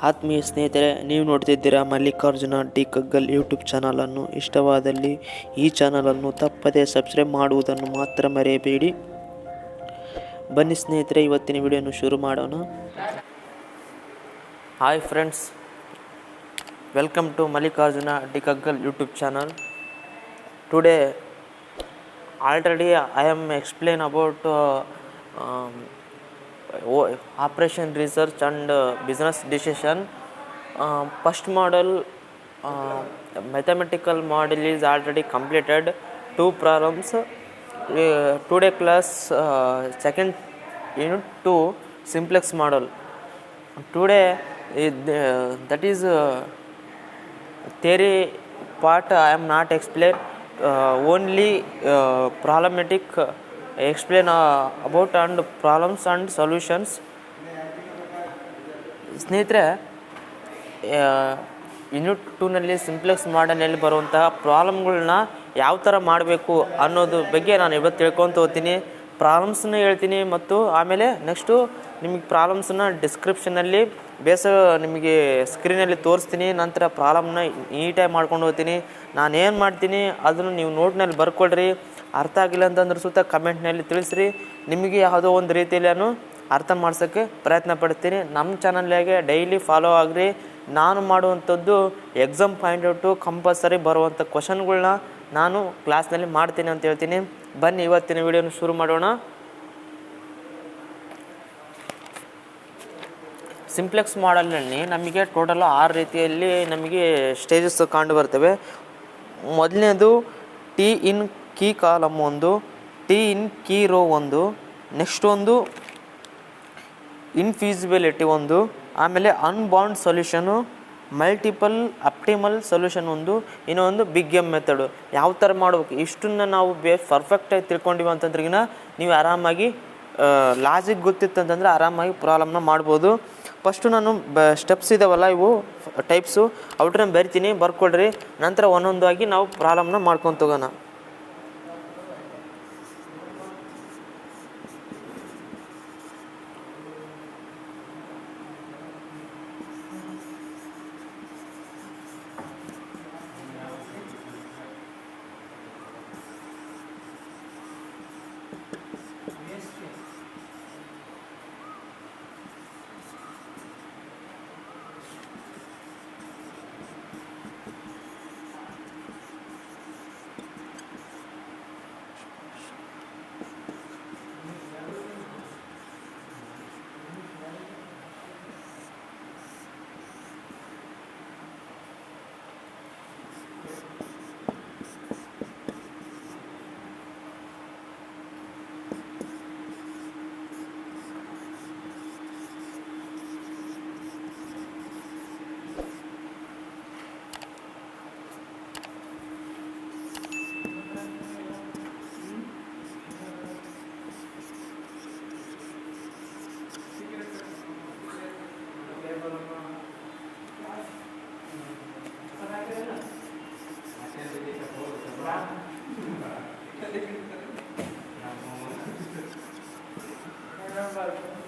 ಆತ್ಮೀಯ ಸ್ನೇಹಿತರೆ, ನೀವು ನೋಡ್ತಿದ್ದೀರಾ ಮಲ್ಲಿಕಾರ್ಜುನ ಡಿ ಕಗ್ಗಲ್ ಯೂಟ್ಯೂಬ್ ಚಾನಲನ್ನು. ಇಷ್ಟವಾದಲ್ಲಿ ಈ ಚಾನಲನ್ನು ತಪ್ಪದೇ ಸಬ್ಸ್ಕ್ರೈಬ್ ಮಾಡುವುದನ್ನು ಮಾತ್ರ ಮರೆಯಬೇಡಿ. ಬನ್ನಿ ಸ್ನೇಹಿತರೆ, ಇವತ್ತಿನ ವಿಡಿಯೋನು ಶುರು ಮಾಡೋಣ. Hi friends, welcome to Mallikarjuna D Kaggal YouTube channel. Today already I am explain about operation research and business decision. First model, mathematical model is already completed. 2 problems. Today class, second unit 2 simplex model. Today that is theory part I am not explain. Only problematic explain about and problems and solutions. ಸ್ನೇಹಿತರೆ, unit 2ನಲ್ಲಿ simplex ಮಾಡಲ್ನಲ್ಲಿ ಬರುವಂತಹ ಪ್ರಾಬ್ಲಮ್ಗಳನ್ನ ಯಾವ ಥರ ಮಾಡಬೇಕು ಅನ್ನೋದು ಬಗ್ಗೆ ನಾನು ಇವತ್ತು ತಿಳ್ಕೊತ ಹೋಗ್ತೀನಿ. ಪ್ರಾಬ್ಲಮ್ಸನ್ನ ಹೇಳ್ತೀನಿ ಮತ್ತು ಆಮೇಲೆ ನೆಕ್ಸ್ಟು ನಿಮಗೆ ಪ್ರಾಬ್ಲಮ್ಸನ್ನ ಡಿಸ್ಕ್ರಿಪ್ಷನಲ್ಲಿ ನಿಮಗೆ ಸ್ಕ್ರೀನಲ್ಲಿ ತೋರಿಸ್ತೀನಿ. ನಂತರ ಪ್ರಾಬ್ಲಮ್ನ ನೀಟಾಗಿ ಮಾಡ್ಕೊಂಡು ಹೋಗ್ತೀನಿ. ನಾನೇನು ಮಾಡ್ತೀನಿ ಅದನ್ನು ನೀವು ನೋಟ್ನಲ್ಲಿ ಬರ್ಕೊಳ್ರಿ. ಅರ್ಥ ಆಗಿಲ್ಲ ಅಂತಂದ್ರೆ ಸುತ್ತ ಕಮೆಂಟ್ನಲ್ಲಿ ತಿಳಿಸ್ರಿ. ನಿಮಗೆ ಯಾವುದೋ ಒಂದು ರೀತಿಯಲ್ಲಿ ಅರ್ಥ ಮಾಡ್ಸೋಕ್ಕೆ ಪ್ರಯತ್ನ ಪಡ್ತೀನಿ. ನಮ್ಮ ಚಾನಲ್ಗೆ ಡೈಲಿ ಫಾಲೋ ಆಗಿರಿ. ನಾನು ಮಾಡುವಂಥದ್ದು ಎಕ್ಸಾಮ್ ಪಾಯಿಂಟ್ ಔಟು ಕಂಪಲ್ಸರಿ ಬರುವಂಥ ಕ್ವಶನ್ಗಳ್ನ ನಾನು ಕ್ಲಾಸ್ನಲ್ಲಿ ಮಾಡ್ತೀನಿ ಅಂತ ಹೇಳ್ತೀನಿ. ಬನ್ನಿ ಇವತ್ತಿನ ವಿಡಿಯೋನ ಶುರು ಮಾಡೋಣ. ಸಿಂಪ್ಲೆಕ್ಸ್ ಮಾಡಲ್ನಲ್ಲಿ ನಮಗೆ ಟೋಟಲ್ 6 ರೀತಿಯಲ್ಲಿ ನಮಗೆ ಸ್ಟೇಜಸ್ ಕಂಡು ಬರ್ತವೆ. ಮೊದಲನೇದು tie in key column 1, tie in key row 1, next ಒಂದು ಇನ್ಫೀಸಿಬಿಲಿಟಿ 1, ಆಮೇಲೆ unbound solution, multiple optimal solution 1, ಇನ್ನೊಂದು ಬಿಗ್ ಎಮ್ ಮೆಥಡು. ಯಾವ ಥರ ಮಾಡ್ಬೇಕು ಇಷ್ಟನ್ನು ನಾವು ಪರ್ಫೆಕ್ಟಾಗಿ ತಿಳ್ಕೊಂಡಿವಿ ಅಂತಂದ್ರಿಗಿನ ನೀವು ಆರಾಮಾಗಿ ಲಾಜಿಕ್ ಗೊತ್ತಿತ್ತಂತಂದ್ರೆ ಆರಾಮಾಗಿ ಪ್ರಾಬ್ಲಮ್ನ ಮಾಡ್ಬೋದು. ಫಸ್ಟು ನಾನು ಸ್ಟೆಪ್ಸ್ ಇದಾವಲ್ಲ, ಇವು ಟೈಪ್ಸು ಔಟ್ರನ್ನ ಬರಿತೀನಿ, ಬರ್ಕೊಳ್ರಿ. ನಂತರ ಒಂದೊಂದಾಗಿ ನಾವು ಪ್ರಾಬ್ಲಮ್ನ ಮಾಡ್ಕೊಂಡು ಹೋಗೋಣ.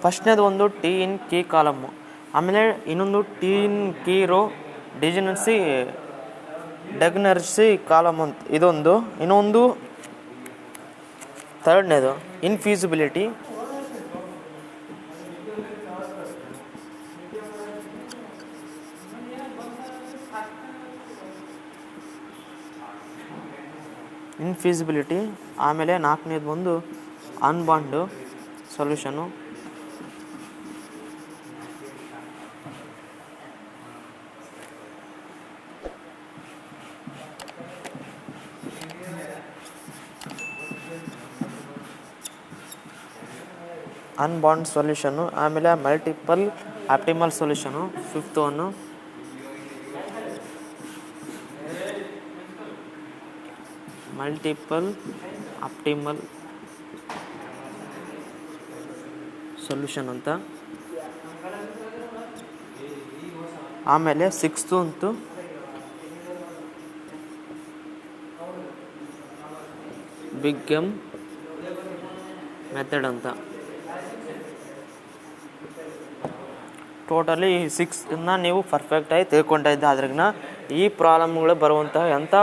ಫಸ್ಟ್ನೇದು ಒಂದು ಟಿ ಇನ್ ಕೀ ಕಾಲಮ್ಮು, ಆಮೇಲೆ ಇನ್ನೊಂದು T in key row degeneracy degeneracy column ಅಂತ ಇದೊಂದು. ಇನ್ನೊಂದು ಥರ್ಡ್ನೇದು ಇನ್ಫೀಸಿಬಿಲಿಟಿ, ಆಮೇಲೆ 4ನೇದು ಒಂದು ಅನ್ಬಾಂಡು ಸೊಲ್ಯೂಷನು, ಅನ್ಬೌಂಡ್ ಸೊಲ್ಯೂಷನು, ಆಮೇಲೆ multiple optimal solution 5th one, multiple optimal solution ಅಂತ. ಆಮೇಲೆ 6th ಅಂತು ಬಿಗ್ ಎಮ್ ಮೆಥಡ್ ಅಂತ. ಟೋಟಲಿ 6 ನೀವು ಪರ್ಫೆಕ್ಟಾಗಿ ತಿಳ್ಕೊಂಡಿದ್ದ ಅದ್ರಾಗ ಈ ಪ್ರಾಬ್ಲಮ್ಗಳು ಬರುವಂತಹ ಎಂಥ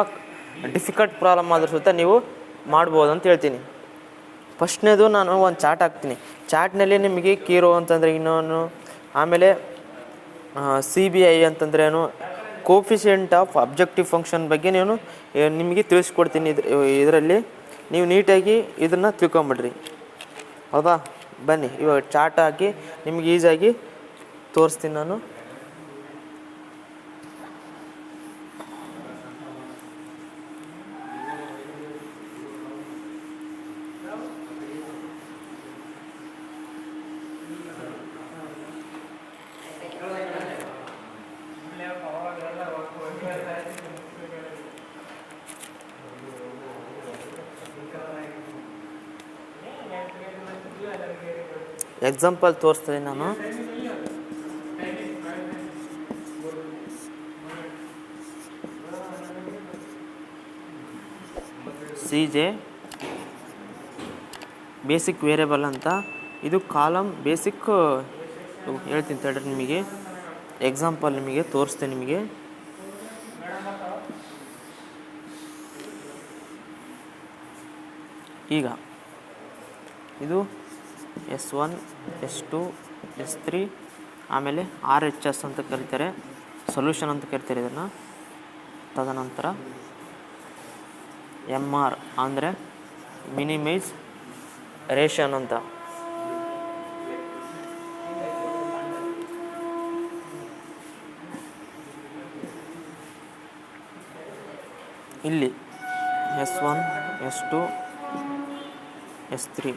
ಡಿಫಿಕಲ್ಟ್ ಪ್ರಾಬ್ಲಮ್ ಆದ್ರೂ ಸುತ್ತ ನೀವು ಮಾಡ್ಬೋದು ಅಂತ ಹೇಳ್ತೀನಿ. ಫಸ್ಟ್ನೇದು ನಾನು ಒಂದು ಚಾರ್ಟ್ ಹಾಕ್ತೀನಿ. ಚಾರ್ಟ್ನಲ್ಲಿ ನಿಮಗೆ ಕೀರೋ ಅಂತಂದರೆ ಇನ್ನೊಂದು, ಆಮೇಲೆ CBI ಅಂತಂದ್ರೇನು, ಕೋಫಿಷಿಯೆಂಟ್ ಆಫ್ ಅಬ್ಜೆಕ್ಟಿವ್ ಫಂಕ್ಷನ್ ಬಗ್ಗೆ ನಾನು ನಿಮಗೆ ತಿಳಿಸ್ಕೊಡ್ತೀನಿ. ಇದರಲ್ಲಿ ನೀವು ನೀಟಾಗಿ ಇದನ್ನು ತಿಳ್ಕೊಂಬಿಡ್ರಿ. ಹೌದಾ, ಬನ್ನಿ ಇವಾಗ ಚಾರ್ಟ್ ಹಾಕಿ ನಿಮ್ಗೆ ಈಸಿಯಾಗಿ ತೋರಿಸ್ತೀನಿ ನಾನು. ಎಕ್ಸಾಂಪಲ್ ತೋರಿಸ್ತೀನಿ ನಾನು. CJ ಬೇಸಿಕ್ ವೇರಿಯಬಲ್ ಅಂತ, ಇದು ಕಾಲಮ್ ಬೇಸಿಕ್ ಹೇಳ್ತೀನಿ ತಡ್ರಿ. ನಿಮಗೆ ಎಕ್ಸಾಂಪಲ್ ನಿಮಗೆ ತೋರಿಸ್ತೀನಿ. ನಿಮಗೆ ಈಗ ಇದು S1 S2 S3 ಆಮೇಲೆ RHS ಅಂತ ಕರೀತಾರೆ, ಸೊಲ್ಯೂಷನ್ ಅಂತ ಕರೀತಾರೆ ಇದನ್ನು. ತದನಂತರ MR ಅಂದರೆ ಮಿನಿಮೈಸ್ ರೇಷನ್ ಅಂತ. ಇಲ್ಲಿ S1 S2 S3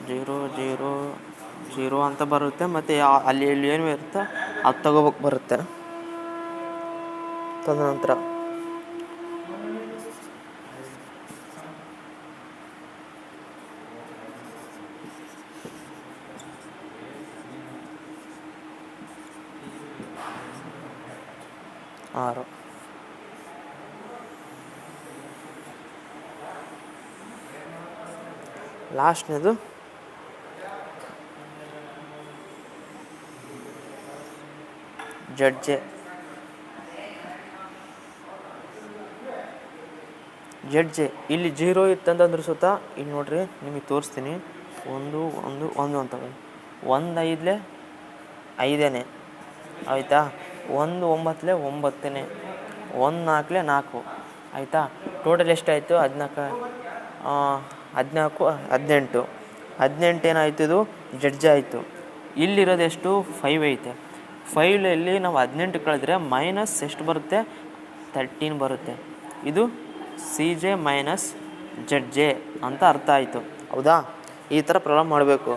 0 0 0 ಅಂತ ಬರುತ್ತೆ. ಮತ್ತು ಅಲ್ಲಿ ಏನು ಇರುತ್ತೆ ಅದು ತಗೋಬೇಕು ಬರುತ್ತೆ. ತದನಂತರ R ಲಾಸ್ಟ್ನೇದು ZJ. ಇಲ್ಲಿ 0 ಇತ್ತಂತಂದ್ರೆ ಸುತ್ತ ಇಲ್ಲಿ ನೋಡ್ರಿ ನಿಮಗೆ ತೋರಿಸ್ತೀನಿ. 1 1 1 ಅಂತ 1 5 5 ಆಯಿತಾ. 1 9 9 1 4 4 ಆಯಿತಾ. ಟೋಟಲ್ ಎಷ್ಟಾಯಿತು? 14 18 18 ಏನಾಯಿತು? ಇದು ZJ ಆಯಿತು. ಇಲ್ಲಿರೋದು ಎಷ್ಟು? 5 ಐತೆ. 5 ನಾವು 18 ಕಳೆದ್ರೆ ಮೈನಸ್ ಎಷ್ಟು ಬರುತ್ತೆ? 13 ಬರುತ್ತೆ. ಇದು CJ ಮೈನಸ್ ZJ ಅಂತ ಅರ್ಥ ಆಯಿತು. ಹೌದಾ? ಈ ಥರ ಪ್ರಾಬ್ಲಮ್ ಮಾಡಬೇಕು.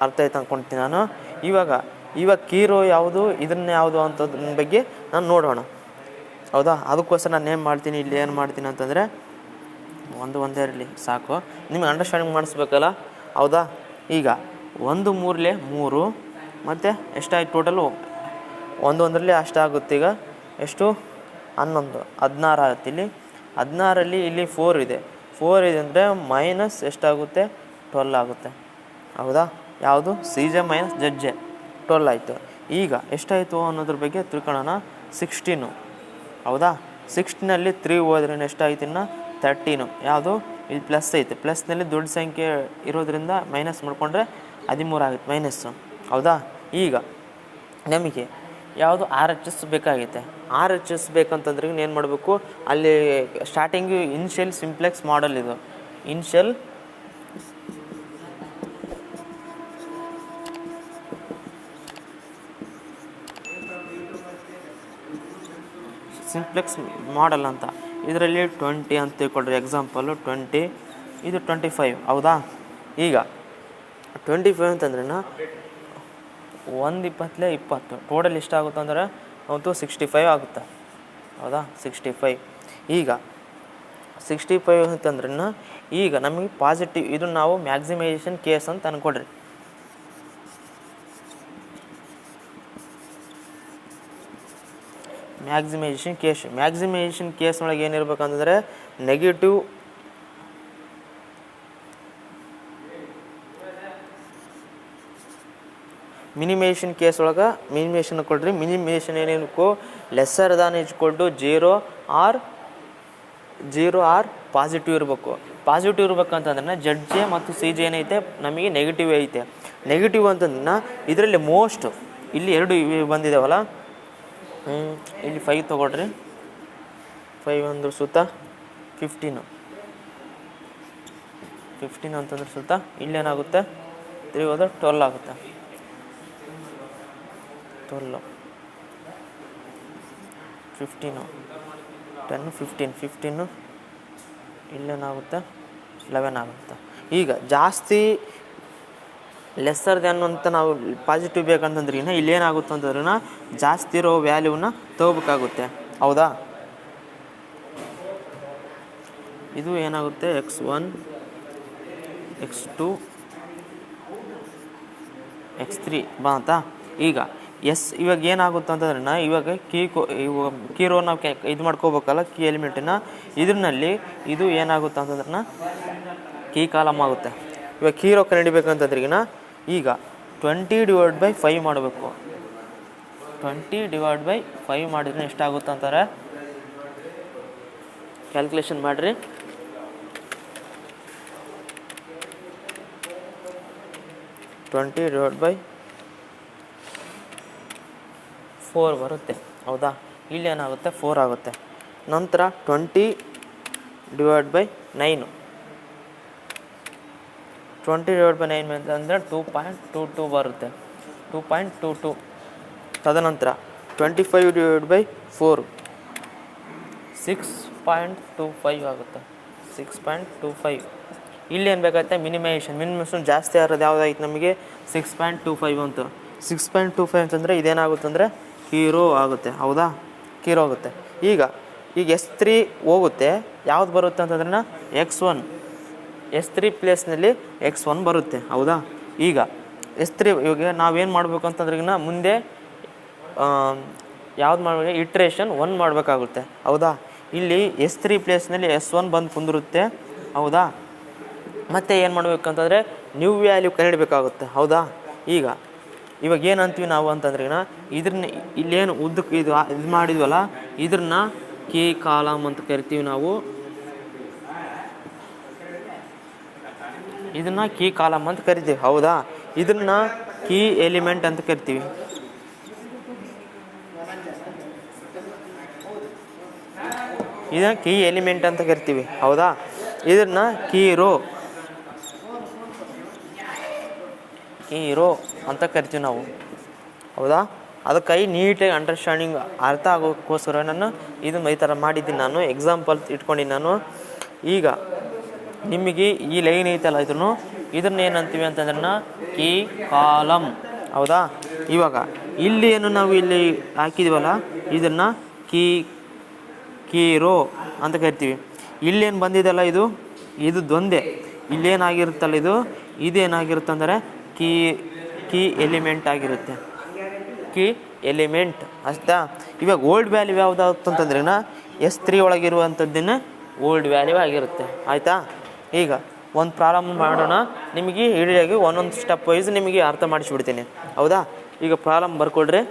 ಅರ್ಥ ಆಯ್ತು ಅಂದ್ಕೊಳ್ತೀನಿ ನಾನು. ಇವಾಗ ಕೀರೋ ಯಾವುದು, ಇದನ್ನ ಯಾವುದು ಅಂತದ್ರ ಬಗ್ಗೆ ನಾನು ನೋಡೋಣ. ಹೌದಾ? ಅದಕ್ಕೋಸ್ಕರ ನಾನು ಏನು ಮಾಡ್ತೀನಿ, ಇಲ್ಲಿ ಏನು ಮಾಡ್ತೀನಿ ಅಂತಂದರೆ ಒಂದೇ ಇರಲಿ ಸಾಕು, ನಿಮಗೆ ಅಂಡರ್ಸ್ಟ್ಯಾಂಡಿಂಗ್ ಮಾಡಿಸ್ಬೇಕಲ್ಲ. ಹೌದಾ? ಈಗ 1 3 3 ಮತ್ತು ಎಷ್ಟಾಯ್ತು ಟೋಟಲು? 1 1 ಅಷ್ಟಾಗುತ್ತೆ. ಈಗ ಎಷ್ಟು? 11 16 ಆಗುತ್ತೆ. ಇಲ್ಲಿ 16 ಇಲ್ಲಿ 4 ಇದೆ. 4 ಇದೆ ಅಂದರೆ ಮೈನಸ್ ಎಷ್ಟಾಗುತ್ತೆ? 12 ಆಗುತ್ತೆ. ಹೌದಾ? ಯಾವುದು? CJ ಮೈನಸ್ ZJ 12 ಆಯಿತು. ಈಗ ಎಷ್ಟಾಯಿತು ಅನ್ನೋದ್ರ ಬಗ್ಗೆ ತಿಳ್ಕೊಳ್ಳೋಣ. 16. ಹೌದಾ? 16 3 ಹೋದ್ರೆ ಎಷ್ಟಾಯ್ತು? ಇನ್ನು 13. ಯಾವುದು? ಇಲ್ಲಿ ಪ್ಲಸ್ ಐತೆ. ಪ್ಲಸ್ನಲ್ಲಿ ದೊಡ್ಡ ಸಂಖ್ಯೆ ಇರೋದ್ರಿಂದ ಮೈನಸ್ ಮಾಡಿಕೊಂಡ್ರೆ 13 ಆಗುತ್ತೆ ಮೈನಸ್ಸು. ಹೌದಾ? ಈಗ ನಮಗೆ ಯಾವುದು? RHS ಬೇಕಾಗೈತೆ. RHS ಬೇಕಂತಂದ್ರೆ ಏನು ಮಾಡಬೇಕು? ಅಲ್ಲಿ ಸ್ಟಾರ್ಟಿಂಗು ಇನ್ಷಿಯಲ್ ಸಿಂಪ್ಲೆಕ್ಸ್ ಮಾಡಲ್. ಇದು ಇನ್ಷಿಯಲ್ ಸಿಂಪ್ಲೆಕ್ಸ್ ಮಾಡಲ್ ಅಂತ. ಇದರಲ್ಲಿ 20 ಅಂತ ತಿಳ್ಕೊಳ್ರಿ. ಎಕ್ಸಾಂಪಲು 20, ಇದು 25. ಹೌದಾ? ಈಗ 25 ಅಂತಂದ್ರೆ 1 20 20 ಟೋಟಲ್ ಎಷ್ಟಾಗುತ್ತೆ ಅಂದರೆ 65 ಆಗುತ್ತೆ. ಹೌದಾ? 65. ಈಗ 65 ಅಂತಂದ್ರೆ ಈಗ ನಮಗೆ ಪಾಸಿಟಿವ್, ಇದು ನಾವು ಮ್ಯಾಕ್ಸಿಮೈಸೇಷನ್ ಕೇಸ್ ಅಂತ ಅಂದ್ಕೊಡ್ರಿ. ಮ್ಯಾಕ್ಸಿಮೈಸೇಷನ್ ಕೇಸ್ ಒಳಗೆ ಏನಿರ್ಬೇಕಂತಂದರೆ ನೆಗೆಟಿವ್ ಮಿನಿಮೇಷನ್ ಕೇಸ್ ಒಳಗೆ ಮಿನಿಮೇಷನ್ ಕೊಡ್ರಿ. ಮಿನಿಮೇಷನ್ ಏನೇನಕ್ಕೂ lesser than equal to zero or positive ಇರಬೇಕು. ಪಾಸಿಟಿವ್ ಇರ್ಬೇಕಂತಂದ್ರೆ ZJ ಮತ್ತು CJ ಏನೈತೆ ನಮಗೆ ನೆಗೆಟಿವ್ ಐತೆ. ನೆಗೆಟಿವ್ ಅಂತಂದ್ರೆ ಇದರಲ್ಲಿ ಮೋಸ್ಟ್ ಇಲ್ಲಿ 2 ಬಂದಿದ್ದಾವಲ್ಲ, ಇಲ್ಲಿ 5 ತೊಗೊಳ್ರಿ. 5 ಅಂದ್ರೆ ಸುತ್ತ 15 ಅಂತಂದ್ರೆ ಸುತ್ತ ಇಲ್ಲೇನಾಗುತ್ತೆ 3 ಹೋದ್ರೆ 12 ಆಗುತ್ತೆ. 12 15 10 15 ಇಲ್ಲೇನಾಗುತ್ತೆ 11 ಆಗುತ್ತೆ. ಈಗ ಜಾಸ್ತಿ ಲೆಸ್ಸರ್ ದ್ಯಾನ್ ಅಂತ ನಾವು ಪಾಸಿಟಿವ್ ಬೇಕಂತಂದ್ರೆ ಇಲ್ಲೇನಾಗುತ್ತೆ ಅಂತಂದ್ರೆ ಜಾಸ್ತಿ ಇರೋ ವ್ಯಾಲ್ಯೂನ ತಗೋಬೇಕಾಗುತ್ತೆ. ಹೌದಾ? ಇದು ಏನಾಗುತ್ತೆ x1 x2 x3 ಬಂತಾ? ಈಗ ಇವಾಗ ಏನಾಗುತ್ತೆ ಅಂತಂದ್ರೆ ಇವಾಗ ಕೀರೋ ನಾವು ಇದು ಮಾಡ್ಕೋಬೇಕಲ್ಲ, ಕೀ ಎಲಿಮೆಂಟನ್ನ. ಇದರಲ್ಲಿ ಇದು ಏನಾಗುತ್ತೆ ಅಂತಂದ್ರೆ ಕೀ ಕಾಲಮ್ ಆಗುತ್ತೆ. ಇವಾಗ ಕೀರೋ ಕಂಡಿಬೇಕಂತಂದ್ರಿಗಿನ ಈಗ 20/5 ಮಾಡಬೇಕು. 20/5 ಮಾಡಿದ್ರೆ ಎಷ್ಟಾಗುತ್ತೆ ಅಂತಾರೆ, ಕ್ಯಾಲ್ಕುಲೇಷನ್ ಮಾಡಿರಿ. 20/4 ಬರುತ್ತೆ. ಹೌದಾ? ಇಲ್ಲಿ ಏನಾಗುತ್ತೆ 4 ಆಗುತ್ತೆ. ನಂತರ 20/9 ಅಂದರೆ 2.22 ಬರುತ್ತೆ. 2.22. ತದನಂತರ 25/4 6.25 ಆಗುತ್ತೆ. 6.25. ಇಲ್ಲಿ ಏನು ಬೇಕಾಗುತ್ತೆ ಮಿನಿಮೇಷನ್ ಜಾಸ್ತಿ ಆಗೋದು ಯಾವುದಾಗಿತ್ತು ನಮಗೆ 6.25 ಅಂತ. 6.25 ಅಂತಂದರೆ ಇದೇನಾಗುತ್ತೆ ಅಂದರೆ ಕೀರೋ ಆಗುತ್ತೆ. ಹೌದಾ? ಕೀರೋ ಆಗುತ್ತೆ. ಈಗ S3 ಹೋಗುತ್ತೆ. ಯಾವ್ದು ಬರುತ್ತೆ ಅಂತಂದ್ರೆ x1. S3 ಪ್ಲೇಸ್ನಲ್ಲಿ x1 ಬರುತ್ತೆ. ಹೌದಾ? ಈಗ S3 ಇವಾಗ ನಾವೇನು ಮಾಡಬೇಕು ಅಂತಂದ್ರೆ ಮುಂದೆ ಯಾವ್ದು ಮಾಡಬೇಕು, ಇಟ್ರೇಷನ್ 1 ಮಾಡಬೇಕಾಗುತ್ತೆ. ಹೌದಾ? ಇಲ್ಲಿ S3 ಪ್ಲೇಸ್ನಲ್ಲಿ S1 ಬಂದು ಕುಂದಿರುತ್ತೆ. ಹೌದಾ? ಮತ್ತೆ ಏನು ಮಾಡಬೇಕಂತಂದರೆ ನ್ಯೂ ವ್ಯಾಲ್ಯೂ ಕಂಡುಹಿಡಬೇಕಾಗುತ್ತೆ. ಹೌದಾ? ಇವಾಗ ಏನು ಅಂತೀವಿ ನಾವು ಅಂತಂದ್ರೆ ಇದ್ರನ್ನ ಇಲ್ಲೇನು ಉದ್ದಕ್ಕೆ ಇದು ಮಾಡಿದ್ವಲ್ಲ, ಇದ್ರನ್ನ ಕೀ ಕಾಲಮ್ ಅಂತ ಕರಿತೀವಿ ನಾವು. ಇದನ್ನ ಕೀ ಕಾಲಮ್ ಅಂತ ಕರಿತೀವಿ. ಹೌದಾ? ಇದನ್ನ ಕೀ ಎಲಿಮೆಂಟ್ ಅಂತ ಕರಿತೀವಿ. ಇದನ್ನ ಕೀ ಎಲಿಮೆಂಟ್ ಅಂತ ಕರಿತೀವಿ. ಹೌದಾ? ಇದನ್ನ ಕೀರೋ ಅಂತ ಕರಿತೀವಿ ನಾವು. ಹೌದಾ? ಅದಕ್ಕಾಗಿ ನೀಟಾಗಿ ಅಂಡರ್ಸ್ಟ್ಯಾಂಡಿಂಗ್ ಅರ್ಥ ಆಗೋಕ್ಕೋಸ್ಕರ ನಾನು ಇದನ್ನು ಈ ಥರ ಮಾಡಿದ್ದೀನಿ. ನಾನು ಎಕ್ಸಾಂಪಲ್ ಇಟ್ಕೊಂಡಿದ್ದೀನಿ ನಾನು. ಈಗ ನಿಮಗೆ ಈ ಲೈನ್ ಐತಲ್ಲ, ಇದನ್ನ ಏನಂತೀವಿ ಅಂತಂದ್ರೆ ಕೀ ಕಾಲಮ್. ಹೌದಾ? ಇವಾಗ ಇಲ್ಲಿ ಏನು ನಾವು ಇಲ್ಲಿ ಹಾಕಿದ್ವಲ್ಲ, ಇದನ್ನು ಕೀರೋ ಅಂತ ಕರಿತೀವಿ. ಇಲ್ಲೇನು ಬಂದಿದೆಲ್ಲ ಇದು ದೊಂದೆ. ಇಲ್ಲೇನಾಗಿರುತ್ತಲ್ಲ ಇದೇನಾಗಿರುತ್ತೆ ಅಂದರೆ ಕೀ ಎಲಿಮೆಂಟ್ ಆಗಿರುತ್ತೆ. ಕೀ ಎಲಿಮೆಂಟ್ ಅಷ್ಟಾ? ಇವಾಗ ಓಲ್ಡ್ ವ್ಯಾಲ್ಯೂ ಯಾವುದಾಗುತ್ತಂತಂದ್ರೆ S3 ಒಳಗಿರುವಂಥದ್ದನ್ನು ಓಲ್ಡ್ ವ್ಯಾಲ್ಯೂ ಆಗಿರುತ್ತೆ. ಆಯಿತಾ? ಈಗ ಒಂದು ಪ್ರಾಬ್ಲಮ್ ಮಾಡೋಣ. ನಿಮಗೆ ಇಡೀಯಾಗಿ ಒಂದೊಂದು ಸ್ಟೆಪ್ ವೈಸ್ ನಿಮಗೆ ಅರ್ಥ ಮಾಡಿಸ್ಬಿಡ್ತೀನಿ. ಹೌದಾ? ಈಗ ಪ್ರಾಬ್ಲಮ್ ಬರ್ಕೊಳ್ರಿ.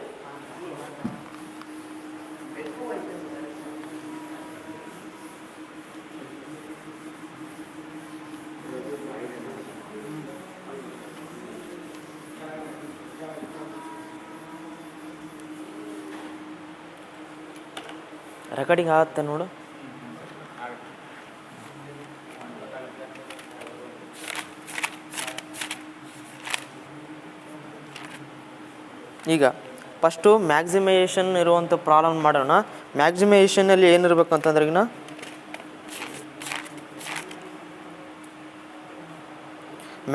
ರೆಕಾರ್ಡಿಂಗ್ ಆಗುತ್ತೆ ನೋಡು. ಈಗ ಫಸ್ಟು ಮ್ಯಾಕ್ಸಿಮೈಸೇಷನ್ ಇರುವಂಥ ಪ್ರಾಬ್ಲಮ್ ಮಾಡೋಣ. ಮ್ಯಾಕ್ಸಿಮೈಸೇಷನಲ್ಲಿ ಏನಿರ್ಬೇಕು ಅಂತಂದ್ರೆ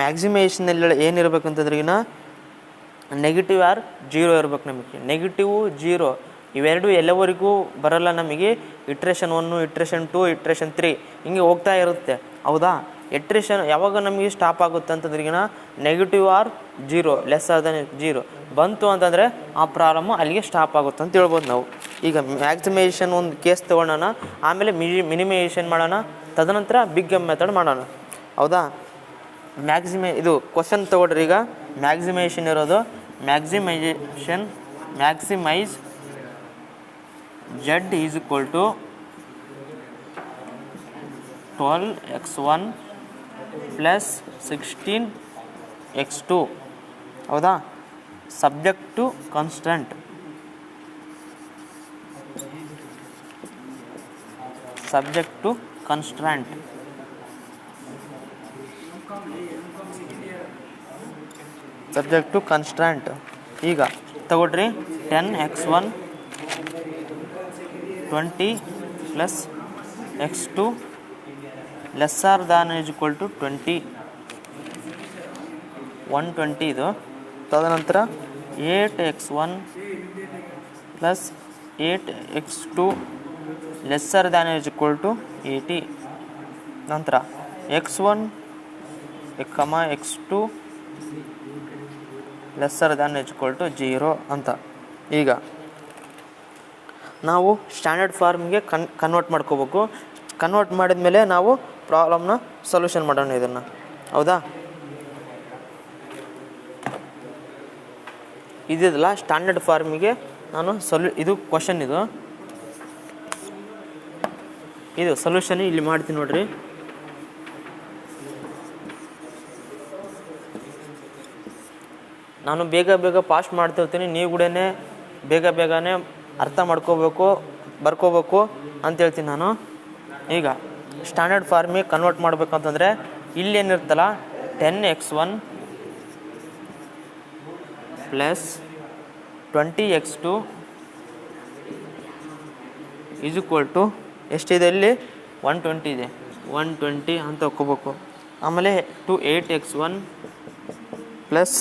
ಮ್ಯಾಕ್ಸಿಮೈಸೇಷನಲ್ಲಿ ಏನಿರ್ಬೇಕಂತಂದ್ರೆ ನೆಗೆಟಿವ್ ಆರ್ 0 ಇರ್ಬೇಕು. ನಮಗೆ ನೆಗೆಟಿವ್ 0 ಇವೆರಡು ಎಲ್ಲವರೆಗೂ ಬರಲ್ಲ ನಮಗೆ. ಇಟ್ರೇಷನ್ 1, ಇಟ್ರೇಷನ್ 2, ಇಟ್ರೇಷನ್ 3 ಹಿಂಗೆ ಹೋಗ್ತಾ ಇರುತ್ತೆ. ಹೌದಾ? ಇಟ್ರೇಷನ್ ಯಾವಾಗ ನಮಗೆ ಸ್ಟಾಪ್ ಆಗುತ್ತೆ ಅಂತಂದ್ರೆ ನೆಗೆಟಿವ್ ಆರ್ 0 <0 ಬಂತು ಅಂತಂದರೆ ಆ ಪ್ರಾಬ್ಲಮ್ಮು ಅಲ್ಲಿಗೆ ಸ್ಟಾಪ್ ಆಗುತ್ತೆ ಅಂತ ಹೇಳ್ಬೋದು ನಾವು. ಈಗ ಮ್ಯಾಕ್ಸಿಮೈಸೇಷನ್ ಒಂದು ಕೇಸ್ ತೊಗೊಳ್ಳೋಣ, ಆಮೇಲೆ ಮಿನಿಮೈಸೇಷನ್ ಮಾಡೋಣ, ತದನಂತರ ಬಿಗ್ ಎಮ್ ಮೆಥಡ್ ಮಾಡೋಣ. ಹೌದಾ? ಇದು ಕ್ವಶನ್ ತೊಗೊಳ್ರಿ. ಈಗ ಮ್ಯಾಕ್ಸಿಮೈಸೇಷನ್ ಇರೋದು maximize z is equal to 12x1 plus 16x2 ಹೌದಾ. Subject to constant, subject to constant. Subject to constant. ಈಗ ತಗೊಳ್ರಿ 10x1 20 plus x2 lesser than is equal to 20 120 ಇದು. ತದನಂತರ 8x1 plus 8x2 lesser than is equal to 80. ನಂತರ x1 x2 lesser than is equal to 0 ಅಂತ. ಈಗ ನಾವು standard ಫಾರ್ಮ್ಗೆ convert ಮಾಡ್ಕೋಬೇಕು. ಕನ್ವರ್ಟ್ ಮಾಡಿದ ಮೇಲೆ ನಾವು ಪ್ರಾಬ್ಲಮ್ನ ಸೊಲ್ಯೂಷನ್ ಮಾಡೋಣ ಇದನ್ನು, ಹೌದಾ. ಇದಿದಲ್ಲ ಸ್ಟ್ಯಾಂಡರ್ಡ್ ಫಾರ್ಮಿಗೆ ನಾನು ಇದು ಕ್ವಶನ್, ಇದು ಸೊಲ್ಯೂಷನ್ ಇಲ್ಲಿ ಮಾಡ್ತೀನಿ ನೋಡ್ರಿ. ನಾನು ಬೇಗ ಪಾಸ್ಟ್ ಮಾಡ್ತಿರ್ತೀನಿ, ನೀವು ಕೂಡ ಬೇಗನೆ ಅರ್ಥ ಮಾಡ್ಕೋಬೇಕು, ಬರ್ಕೋಬೇಕು ಅಂತ ಹೇಳ್ತೀನಿ ನಾನು. ಈಗ ಸ್ಟ್ಯಾಂಡರ್ಡ್ ಫಾರ್ಮಿಗೆ ಕನ್ವರ್ಟ್ ಮಾಡ್ಬೇಕಂತಂದರೆ ಇಲ್ಲೇನಿರ್ತಲ್ಲ 10x1 plus 20x2 is equal to ಎಷ್ಟಿದೆ, ಇಲ್ಲಿ 120 ಇದೆ, 120 ಅಂತ ಹಾಕ್ಕೋಬೇಕು. ಆಮೇಲೆ 8x1 plus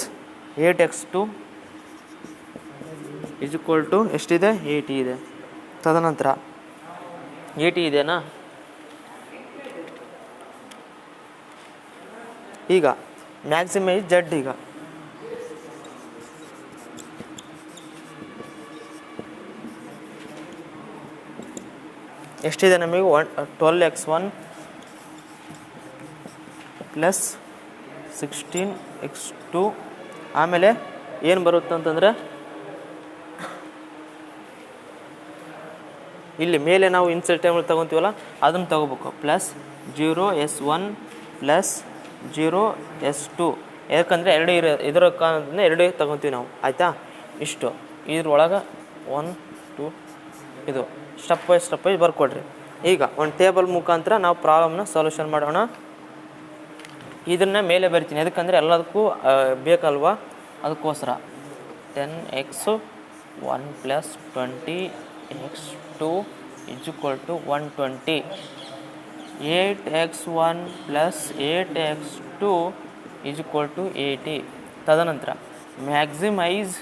8x2 is equal to ಎಷ್ಟಿದೆ, 80 ಇದೆ. ತದನಂತರ 80 ಇದೆನಾ. ಈಗ ಮ್ಯಾಕ್ಸಿಮೈಸ್ z. ಈಗ ಎಷ್ಟಿದೆ ನಮಗೆ 12x1 ಪ್ಲಸ್ 16x2. ಆಮೇಲೆ ಏನು ಬರುತ್ತೆ ಅಂತಂದರೆ ಇಲ್ಲಿ ಮೇಲೆ ನಾವು ಇನ್ಸರ್ಟ್ ಟೇಬಲ್ ತೊಗೊತೀವಲ್ಲ ಅದನ್ನು ತೊಗೋಬೇಕು. Plus 0s1 plus 0s2. ಯಾಕಂದರೆ ಇದರ ಕಾರಣದಿಂದ 2 ತೊಗೊತೀವಿ ನಾವು, ಆಯಿತಾ. ಇಷ್ಟು ಇದ್ರೊಳಗೆ 1 2 ಇದು ಸ್ಟೆಪ್ ವೈಸ್ ಬರ್ಕೊಡ್ರಿ. ಈಗ ಒಂದು ಟೇಬಲ್ ಮುಖಾಂತರ ನಾವು ಪ್ರಾಬ್ಲಮ್ನ ಸೊಲ್ಯೂಷನ್ ಮಾಡೋಣ. ಇದನ್ನು ಮೇಲೆ ಬರ್ತೀನಿ, ಯಾಕಂದರೆ ಎಲ್ಲದಕ್ಕೂ ಬೇಕಲ್ವಾ, ಅದಕ್ಕೋಸ್ಕರ 10x1 plus 20x2 is equal to 120. 8x1 plus 8x2 is equal to 80. ತದನಂತರ maximize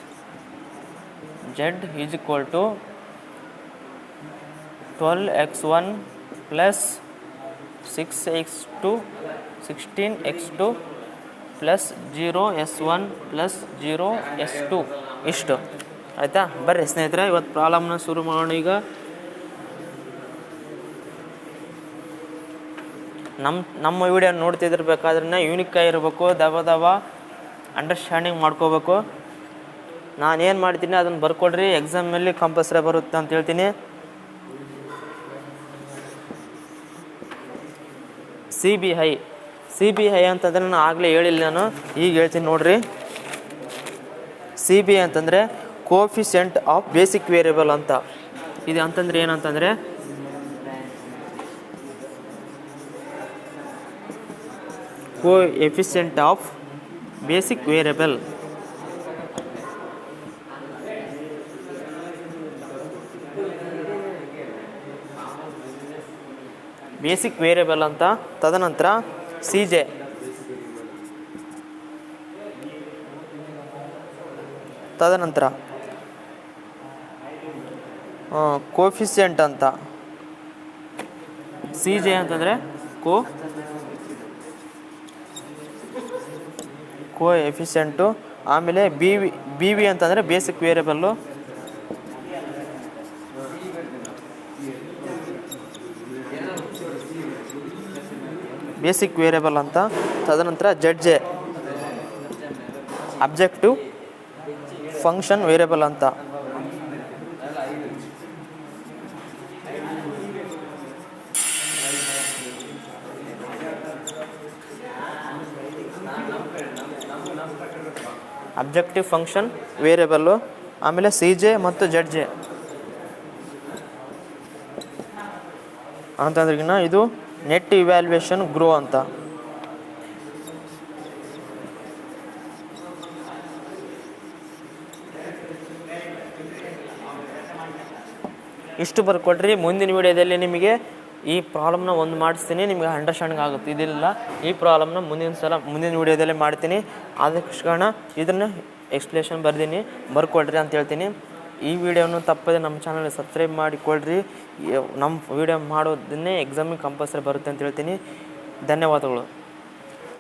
z is equal to 12x1 plus 16x2 plus 0s1 plus 0s2. ಇಷ್ಟು ಆಯಿತಾ. ಬರ್ರಿ ಸ್ನೇಹಿತರೆ, ಇವತ್ತು ಪ್ರಾಬ್ಲಮ್ನ ಶುರು ಮಾಡೋಣ. ಈಗ ನಮ್ಮ ವಿಡಿಯೋ ನೋಡ್ತಿದ್ದಿರ್ಬೇಕಾದ್ರೆ ಯೂನಿಕ್ ಆಗಿರ್ಬೇಕು, ದವ ಅಂಡರ್ಸ್ಟ್ಯಾಂಡಿಂಗ್ ಮಾಡ್ಕೋಬೇಕು. ನಾನೇನು ಮಾಡ್ತೀನಿ ಅದನ್ನು ಬರ್ಕೊಡ್ರಿ, ಎಕ್ಸಾಮಲ್ಲಿ ಕಂಪಲ್ಸರಿ ಬರುತ್ತೆ ಅಂತ ಹೇಳ್ತೀನಿ. ಸಿ ಬಿ ಐ ಅಂತಂದರೆ ನಾನು ಆಗಲೇ ಹೇಳಿಲ್ಲ, ನಾನು ಈಗ ಹೇಳ್ತೀನಿ ನೋಡ್ರಿ. CBI ಅಂತಂದರೆ ಕೋಫಿಷಿಯಂಟ್ ಆಫ್ ಬೇಸಿಕ್ ವೇರಿಯಬಲ್ ಅಂತ. ಇದು ಅಂತಂದರೆ ಏನಂತಂದರೆ coefficient of basic variable. Basic variable ಅಂತ. ತದನಂತರ CJ, ತದನಂತರ ಕೋಫಿಷಿಯಂಟ್ ಅಂತ. CJ ಅಂತಂದರೆ ಕೋಎಫಿಷಿಯಂಟು. ಆಮೇಲೆ BV ಅಂತಂದರೆ ಬೇಸಿಕ್ ವೇರಿಯಬಲ್ಲು. ಬೇಸಿಕ್ ವೇರಿಯಬಲ್ ಅಂತ. ತದನಂತರ ZJ ಅಬ್ಜೆಕ್ಟಿವ್ ಫಂಕ್ಷನ್ ವೇರಿಯಬಲ್ ಅಂತ. ಅಬ್ಜೆಕ್ಟಿವ್ ಫಂಕ್ಷನ್ ವೇರಿಯಬಲ್ಲು, ಆಮೇಲೆ CJ ಮತ್ತು ZJ ಅಂತಂದ್ರಿಗಿನ ಇದು ನೆಟ್ ಇವ್ಯಾಲ್ಯೂಯೇಷನ್ ಗ್ರೋ ಅಂತ. ಇಷ್ಟು ಬರ್ಕೊಟ್ರಿ. ಮುಂದಿನ ವಿಡಿಯೋದಲ್ಲಿ ನಿಮಗೆ ಈ ಪ್ರಾಬ್ಲಮ್ನ ಒಂದು ಮಾಡಿಸ್ತೀನಿ, ನಿಮಗೆ ಅಂಡರ್ಸ್ಟ್ಯಾಂಡಿಂಗ್ ಆಗುತ್ತೆ. ಇದಿಲ್ಲ, ಈ ಪ್ರಾಬ್ಲಮ್ನ ಮುಂದಿನ ವಿಡಿಯೋದಲ್ಲೇ ಮಾಡ್ತೀನಿ. ಆದಷ್ಟು ಕಾರಣ ಇದನ್ನು ಎಕ್ಸ್ಪ್ಲೇಷನ್ ಬರ್ಕೊಳ್ರಿ ಅಂತ ಹೇಳ್ತೀನಿ. ಈ ವಿಡಿಯೋನು ತಪ್ಪದೆ ನಮ್ಮ ಚಾನಲ್ಗೆ ಸಬ್ಸ್ಕ್ರೈಬ್ ಮಾಡಿಕೊಳ್ರಿ. ನಮ್ಮ ವಿಡಿಯೋ ಮಾಡೋದನ್ನೇ ಎಕ್ಸಾಮಿಗೆ ಕಂಪಲ್ಸರಿ ಬರುತ್ತೆ ಅಂತ ಹೇಳ್ತೀನಿ. ಧನ್ಯವಾದಗಳು.